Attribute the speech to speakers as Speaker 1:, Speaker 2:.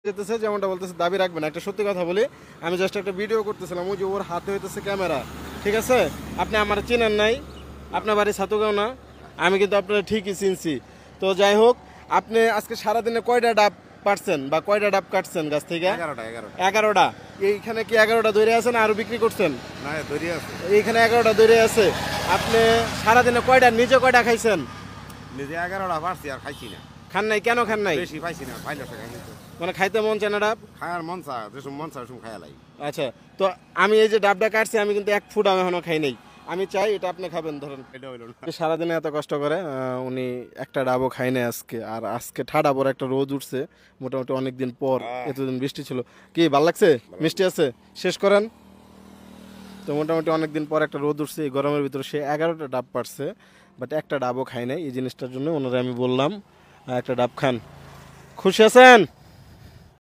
Speaker 1: যেতেছে যেমনটা বলতেছে দাবি রাখবেন। একটা সত্যি কথা বলি, আমি জাস্ট একটা ভিডিও করতেছিলাম, ওই যে ওর হাতে হইতেছে ক্যামেরা, ঠিক আছে? আপনি আমার চিনেন নাই, আপনার বাড়ি ছাতুগাঁও না, আমি কিন্তু আপনার ঠিকই চিনছি। তো যাই হোক, আপনি আজকে সারাদিনে কয়টা ডাব পারছেন বা কয়টা ডাব কাটছেন গাছ থেকে? 11টা। এইখানে কি 11টা ধরে আছেন আরো বিক্রি করছেন?
Speaker 2: না দড়ি আছে
Speaker 1: এইখানে 11টা ধরে আছে। আপনি সারাদিনে কয়টা, নিজে কয়টা খাইছেন?
Speaker 2: নিজে 11টা পারছি আর খাইছি না।
Speaker 1: খান নাই? কেন খান নাই?
Speaker 2: বেশি পাইছি না, পাইলে টাকা কিন্তু
Speaker 1: মানে খাইতে মন চায় না ডাব?
Speaker 2: খায়ার মন চা যেসব মন চা ওসব খায়া লাই।
Speaker 1: আচ্ছা, তো আমি এই যে ডাবটা কাটছি, আমি কিন্তু এক ফুট আমি এখনো খাই নাই। আমি চাই এটা আপনি খাবেন, ধরেন।
Speaker 2: এটা হইল না।
Speaker 1: সারাদিনে এত কষ্ট করে উনি একটা ডাবও খাই নাই আজকে। আর আজকে ঠাডা বড় একটা রোদ উঠছে, মোটামুটি অনেক দিন পর। এতদিন বৃষ্টি ছিল, কি ভাল লাগছে? মিষ্টি আছে, শেষ করেন। তো মোটামুটি অনেক দিন পর একটা রোদ উঠছে, এই গরমের ভিতরে সে 11টা ডাব পারছে, বাট একটা ডাবও খাই নাই। এই জিনিসটার জন্য ওনারা আমি বললাম একটা ডাব খান। খুশি আছেন?